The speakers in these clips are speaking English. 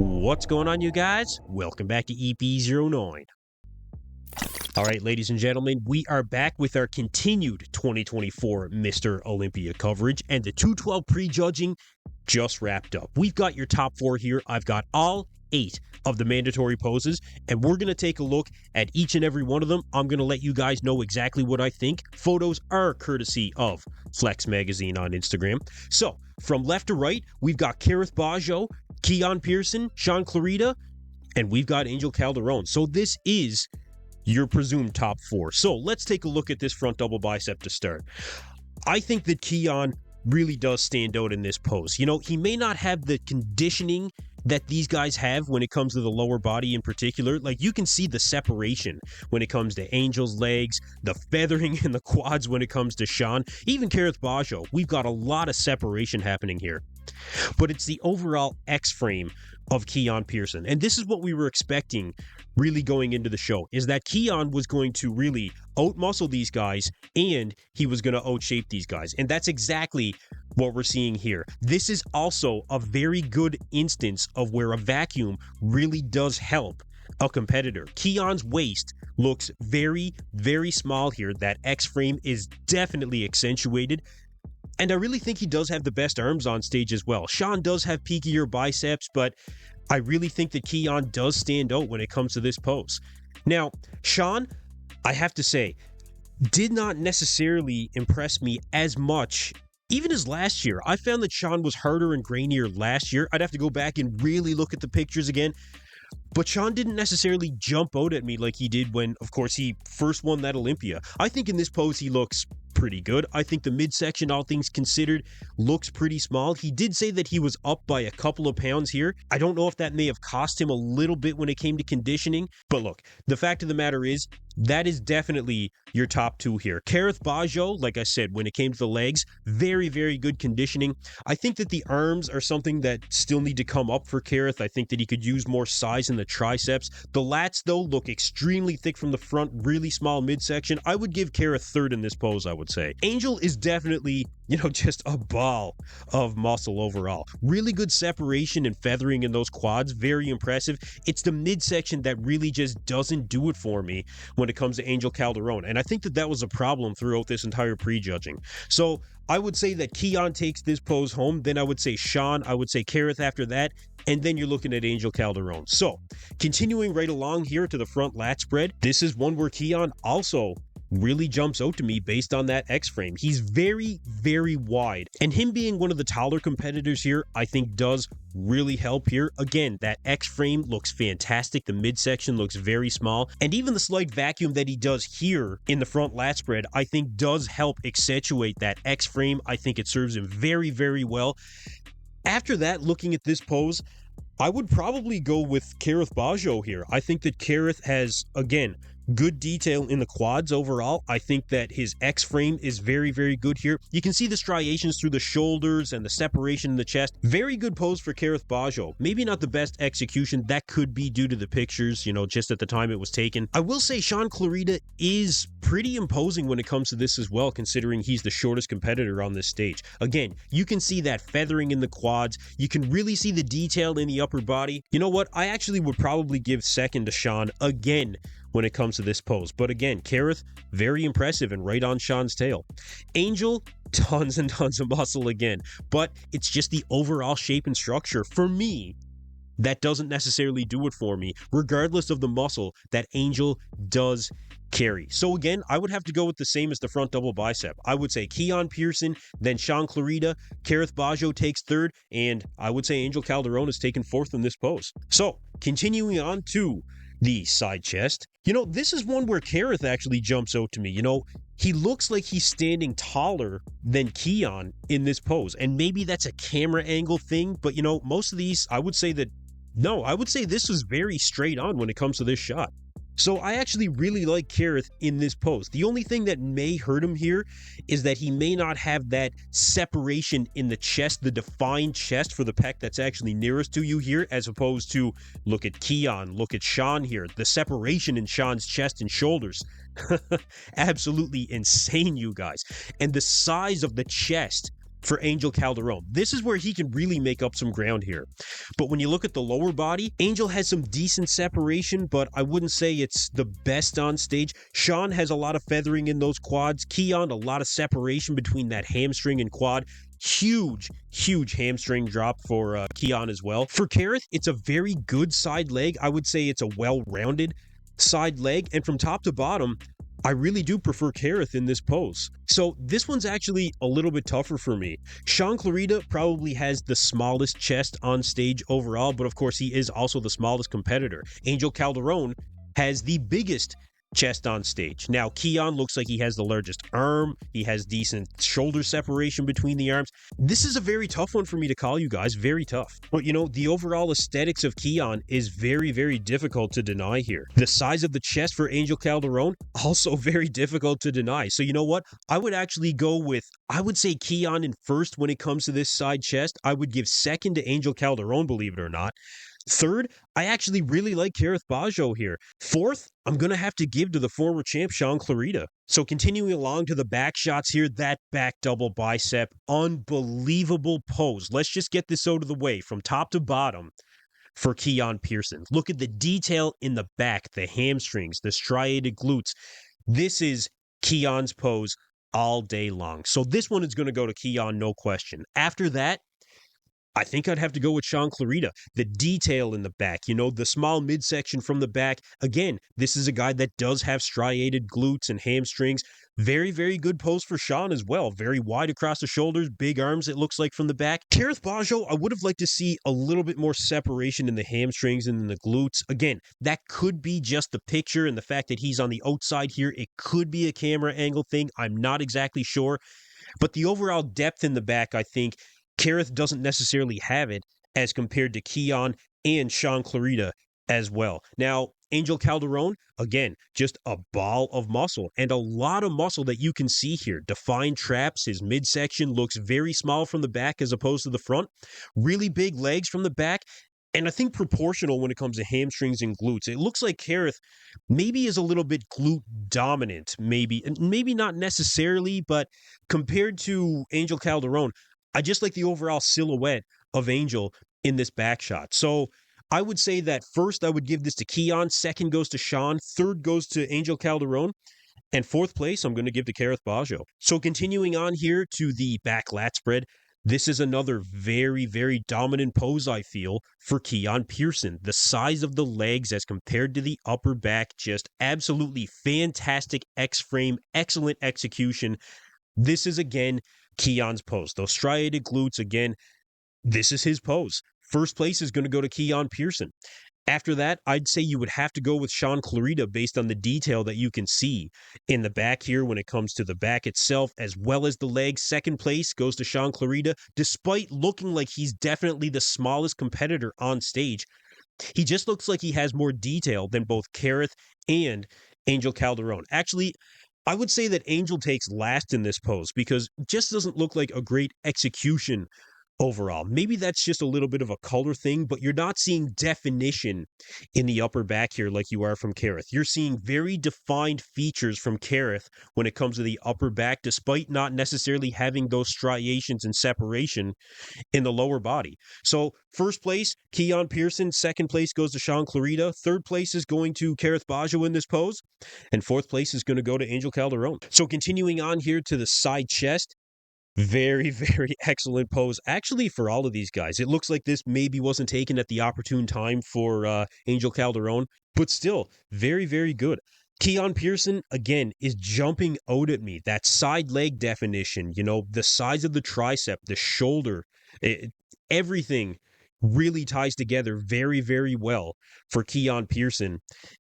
What's going on, you guys? Welcome back to EP09. All right, ladies and gentlemen, we are back with our continued 2024 Mr. Olympia coverage, and the 212 prejudging just wrapped up. We've got your top four here. I've got all 8 of the mandatory poses, and we're going to take a look at each and every one of them. I'm going to let you guys know exactly what I think. Photos are courtesy of Flex Magazine on Instagram. So, from left to right, we've got Kerrith Bajjo, Keone Pearson, Shaun Clarida, and we've got Angel Calderon. So this is your presumed top 4. So let's take a look at this front double bicep to start. I think that Keone really does stand out in this pose. You know, he may not have the conditioning that these guys have when it comes to the lower body in particular. Like, you can see the separation when it comes to Angel's legs, the feathering in the quads when it comes to Shaun, even Kerrith Bajjo. We've got a lot of separation happening here. But it's the overall X-frame of Keone Pearson. And this is what we were expecting really going into the show, is that Keone was going to really out-muscle these guys and he was going to out-shape these guys. And that's exactly what we're seeing here. This is also a very good instance of where a vacuum really does help a competitor. Keone's waist looks very, very small here. That X-frame is definitely accentuated. And I really think he does have the best arms on stage as well. Shaun does have peakier biceps, but I really think that Keone does stand out when it comes to this pose. Now, Shaun, I have to say, did not necessarily impress me as much even as last year. I found that Shaun was harder and grainier last year. I'd have to go back and really look at the pictures again. But Shaun didn't necessarily jump out at me like he did when, of course, he first won that Olympia. I think in this pose he looks pretty good. I think the midsection, all things considered, looks pretty small. He did say that he was up by a couple of pounds here. I don't know if that may have cost him a little bit when it came to conditioning. But look, the fact of the matter is, that is definitely your top 2 here. Kerrith Bajjo, like I said, when it came to the legs, very, very good conditioning. I think that the arms are something that still need to come up for Kerrith. I think that he could use more size in the triceps. The lats, though, look extremely thick from the front, really small midsection. I would give Kerrith third in this pose, I would say. Angel is definitely, just a ball of muscle overall. Really good separation and feathering in those quads. Very impressive. It's the midsection that really just doesn't do it for me when it comes to Angel Calderon. And I think that was a problem throughout this entire prejudging. So I would say that Keone takes this pose home. Then I would say Shaun. I would say Kerrith after that. And then you're looking at Angel Calderon. So continuing right along here to the front lat spread, this is one where Keone also really jumps out to me based on that X-frame. He's very, very wide. And him being one of the taller competitors here, I think does really help here. Again, that X-frame looks fantastic. The midsection looks very small. And even the slight vacuum that he does here in the front lat spread, I think does help accentuate that X-frame. I think it serves him very, very well. After that, looking at this pose, I would probably go with Kerrith Bajjo here. I think that Kerrith has, again, good detail in the quads overall. I think that his X-frame is very, very good here. You can see the striations through the shoulders and the separation in the chest. Very good pose for Kerrith Bajjo. Maybe not the best execution. That could be due to the pictures, just at the time it was taken. I will say Shaun Clarida is pretty imposing when it comes to this as well, considering he's the shortest competitor on this stage. Again, you can see that feathering in the quads. You can really see the detail in the upper body. You know what? I actually would probably give second to Shaun again when it comes to this pose. But again, Kerrith, very impressive and right on Shaun's tail. Angel, tons and tons of muscle again. But it's just the overall shape and structure, for me, that doesn't necessarily do it for me, regardless of the muscle that Angel does carry. So again, I would have to go with the same as the front double bicep. I would say Keone Pearson, then Shaun Clarida, Kerrith Bajjo takes third, and I would say Angel Calderon is taken fourth in this pose. So, continuing on to the side chest. This is one where Kerrith actually jumps out to me. He looks like he's standing taller than Keone in this pose. And maybe that's a camera angle thing, but most of these, I would say this was very straight on when it comes to this shot. So I actually really like Kerrith in this pose. The only thing that may hurt him here is that he may not have that separation in the chest, the defined chest for the pec that's actually nearest to you here, as opposed to, look at Keone, look at Shaun here. The separation in Shaun's chest and shoulders. Absolutely insane, you guys. And the size of the chest for Angel Calderon. This is where he can really make up some ground here. But when you look at the lower body, Angel has some decent separation, but I wouldn't say it's the best on stage. Shaun has a lot of feathering in those quads. Keone, a lot of separation between that hamstring and quad. Huge hamstring drop for Keone as well. For Kerrith, it's a very good side leg. I would say it's a well-rounded side leg. And from top to bottom, I really do prefer Kerrith in this pose. So this one's actually a little bit tougher for me. Shaun Clarida probably has the smallest chest on stage overall, but of course he is also the smallest competitor. Angel Calderon has the biggest chest on stage. Now, Keone looks like he has the largest arm. He has decent shoulder separation between the arms. This is a very tough one for me to call, you guys. Very tough. But, you know, the overall aesthetics of Keone is very difficult to deny here. The size of the chest for Angel Calderon, also very difficult to deny. So, you know what? I would actually go with, I would say Keone in first when it comes to this side chest. I would give second to Angel Calderon, believe it or not. Third, I actually really like Kerrith Bajjo here. Fourth, I'm going to have to give to the former champ, Shaun Clarida. So continuing along to the back shots here, that back double bicep, unbelievable pose. Let's just get this out of the way from top to bottom for Keone Pearson. Look at the detail in the back, the hamstrings, the striated glutes. This is Keone's pose all day long. So this one is going to go to Keone, no question. After that, I think I'd have to go with Shaun Clarida. The detail in the back, you know, the small midsection from the back. Again, this is a guy that does have striated glutes and hamstrings. Very good pose for Shaun as well. Very wide across the shoulders, big arms, it looks like from the back. Kerrith Bajjo, I would have liked to see a little bit more separation in the hamstrings and in the glutes. Again, that could be just the picture and the fact that he's on the outside here. It could be a camera angle thing. I'm not exactly sure. But the overall depth in the back, I think, Kerrith doesn't necessarily have it as compared to Keone and Shaun Clarida as well. Now, Angel Calderon, again, just a ball of muscle and a lot of muscle that you can see here. Defined traps, his midsection looks very small from the back as opposed to the front. Really big legs from the back. And I think proportional when it comes to hamstrings and glutes. It looks like Kerrith maybe is a little bit glute dominant, maybe not necessarily, but compared to Angel Calderon, I just like the overall silhouette of Angel in this back shot. So I would say that first I would give this to Keone, second goes to Shaun, third goes to Angel Calderon, and fourth place I'm going to give to Kerrith Bajjo. So continuing on here to the back lat spread, this is another very dominant pose, I feel, for Keone Pearson. The size of the legs as compared to the upper back, just absolutely fantastic X-frame, excellent execution. This is, again, Keone's pose. Those striated glutes, again, this is his pose. First place is going to go to Keone Pearson. After that, I'd say you would have to go with Shaun Clarida based on the detail that you can see in the back here when it comes to the back itself, as well as the legs. Second place goes to Shaun Clarida, despite looking like he's definitely the smallest competitor on stage. He just looks like he has more detail than both Kerrith and Angel Calderon. Actually, I would say that Angel takes last in this pose because it just doesn't look like a great execution overall. Maybe that's just a little bit of a color thing, but you're not seeing definition in the upper back here like you are from Kerrith. You're seeing very defined features from Kerrith when it comes to the upper back, despite not necessarily having those striations and separation in the lower body. So first place, Keone Pearson. Second place goes to Shaun Clarida. Third place is going to Kerrith Bajjo in this pose. And fourth place is going to go to Angel Calderon. So continuing on here to the side chest, very excellent pose. Actually, for all of these guys, it looks like this maybe wasn't taken at the opportune time for Angel Calderon, but still very good. Keone Pearson, again, is jumping out at me. That side leg definition, you know, the size of the tricep, the shoulder, everything really ties together very well for Keone Pearson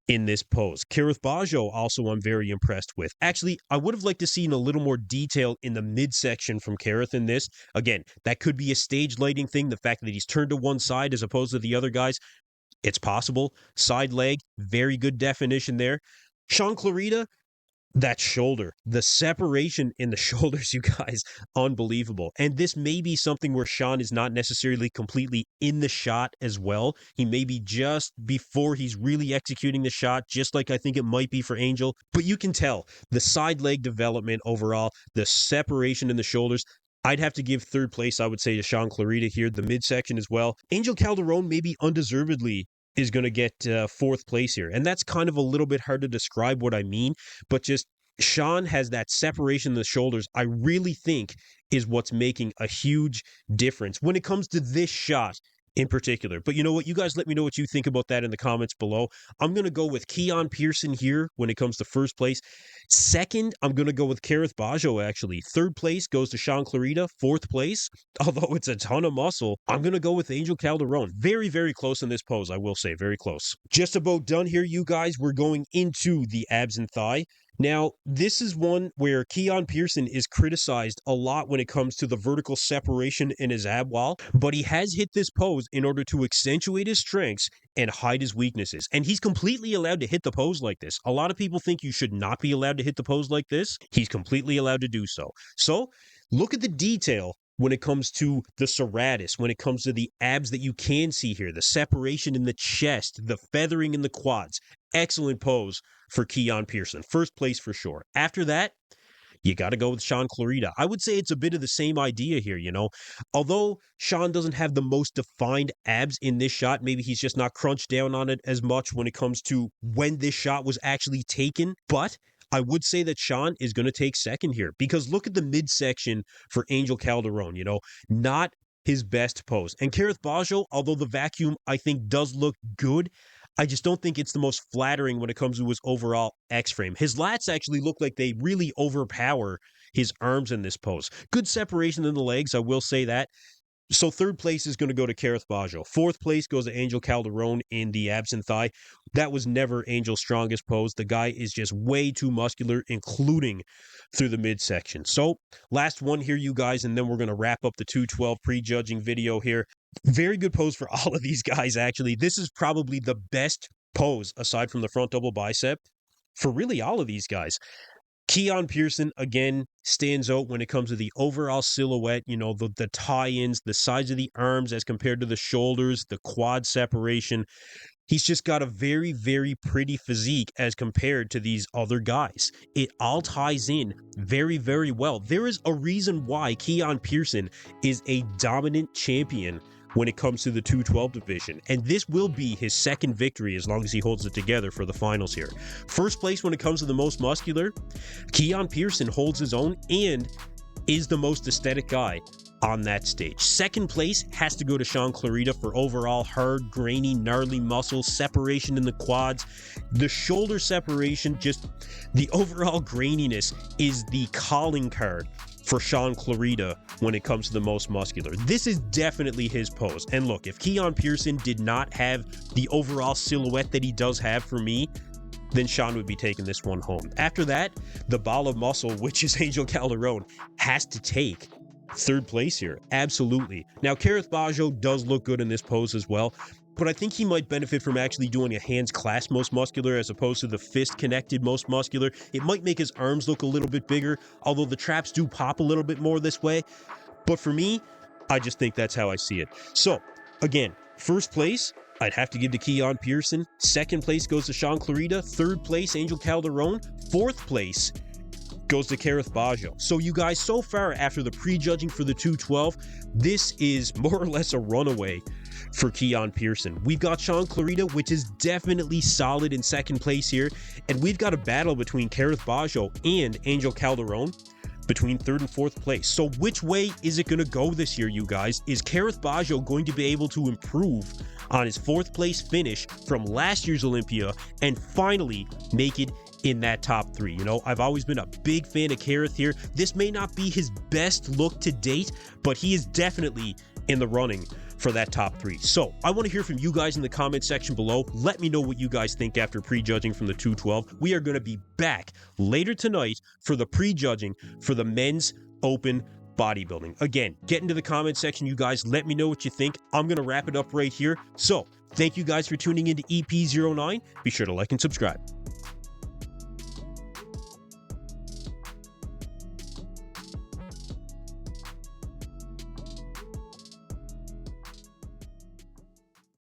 in this pose. Kerrith Bajjo also I'm very impressed with. Actually, I would have liked to seen a little more detail in the midsection from Kerrith in this. Again, that could be a stage lighting thing, the fact that he's turned to one side as opposed to the other guys. It's possible. Side leg, very good definition there. Shaun Clarida, that shoulder, the separation in the shoulders, you guys, unbelievable. And this may be something where Shaun is not necessarily completely in the shot as well. He may be just before he's really executing the shot, just like I think it might be for Angel. But you can tell the side leg development overall, the separation in the shoulders, I'd have to give third place, I would say, to Shaun Clarida here, the midsection as well. Angel Calderon maybe undeservedly is going to get fourth place here. And that's kind of a little bit hard to describe what I mean, but just Shaun has that separation in the shoulders, I really think is what's making a huge difference when it comes to this shot in particular. But you know what? You guys let me know what you think about that in the comments below. I'm going to go with Keone Pearson here when it comes to first place. Second, I'm going to go with Kerrith Bajjo, actually. Third place goes to Shaun Clarida. Fourth place, although it's a ton of muscle, I'm going to go with Angel Calderon. Very, very close in this pose, I will say. Very close. Just about done here, you guys. We're going into the abs and thigh. Now, this is one where Keone Pearson is criticized a lot when it comes to the vertical separation in his ab wall, but he has hit this pose in order to accentuate his strengths and hide his weaknesses. And he's completely allowed to hit the pose like this. A lot of people think you should not be allowed to hit the pose like this. He's completely allowed to do so. So, look at the detail when it comes to the serratus, when it comes to the abs that you can see here, the separation in the chest, the feathering in the quads. Excellent pose for Keone Pearson. First place for sure. After that, you got to go with Shaun Clarida. I would say it's a bit of the same idea here, you know. Although Shaun doesn't have the most defined abs in this shot, maybe he's just not crunched down on it as much when it comes to when this shot was actually taken. But I would say that Shaun is going to take second here because look at the midsection for Angel Calderon, you know, not his best pose. And Kerrith Bajjo, although the vacuum I think does look good, I just don't think it's the most flattering when it comes to his overall X-frame. His lats actually look like they really overpower his arms in this pose. Good separation in the legs, I will say that. So third place is going to go to Kerrith Bajjo. Fourth place goes to Angel Calderon in the abs and thigh. That was never Angel's strongest pose. The guy is just way too muscular, including through the midsection. So last one here, you guys, and then we're going to wrap up the 212 prejudging video here. Very good pose for all of these guys, actually. This is probably the best pose, aside from the front double bicep, for really all of these guys. Keone Pearson, again, stands out when it comes to the overall silhouette, you know, the tie-ins, the size of the arms as compared to the shoulders, the quad separation. He's just got a very, very pretty physique as compared to these other guys. It all ties in very, very well. There is a reason why Keone Pearson is a dominant champion when it comes to the 212 division, and this will be his second victory as long as he holds it together for the finals here. First place when it comes to the most muscular, Keone Pearson holds his own and is the most aesthetic guy on that stage. Second place has to go to Shaun Clarida for overall hard, grainy, gnarly muscle, separation in the quads, the shoulder separation, just the overall graininess is the calling card for Shaun Clarida when it comes to the most muscular. This is definitely his pose. And look, if Keone Pearson did not have the overall silhouette that he does have for me, then Shaun would be taking this one home. After that, the ball of muscle, which is Angel Calderon, has to take third place here. Absolutely. Now, Kerrith Bajjo does look good in this pose as well, but I think he might benefit from actually doing a hands clasp most muscular as opposed to the fist connected most muscular. It might make his arms look a little bit bigger, although the traps do pop a little bit more this way. But for me, I just think that's how I see it. So, again, first place, I'd have to give to Keone Pearson. Second place goes to Shaun Clarida. Third place, Angel Calderon. Fourth place goes to Kerrith Bajjo. So you guys, so far after the prejudging for the 212, this is more or less a runaway for Keone Pearson. We've got Shaun Clarida, which is definitely solid in second place here, and we've got a battle between Kerrith Bajjo and Angel Calderon between third and fourth place. So which way is it going to go this year, you guys? Is Kerrith Bajjo going to be able to improve on his fourth place finish from last year's Olympia and finally make it in that top three? You know, I've always been a big fan of Kerrith here. This may not be his best look to date, but he is definitely in the running for that top three. So I want to hear from you guys in the comment section below. Let me know what you guys think after prejudging from the 212. We are going to be back later tonight for the prejudging for the men's open bodybuilding. Again, get into the comment section, you guys. Let me know what you think. I'm going to wrap it up right here. So thank you guys for tuning into EP09. Be sure to like and subscribe.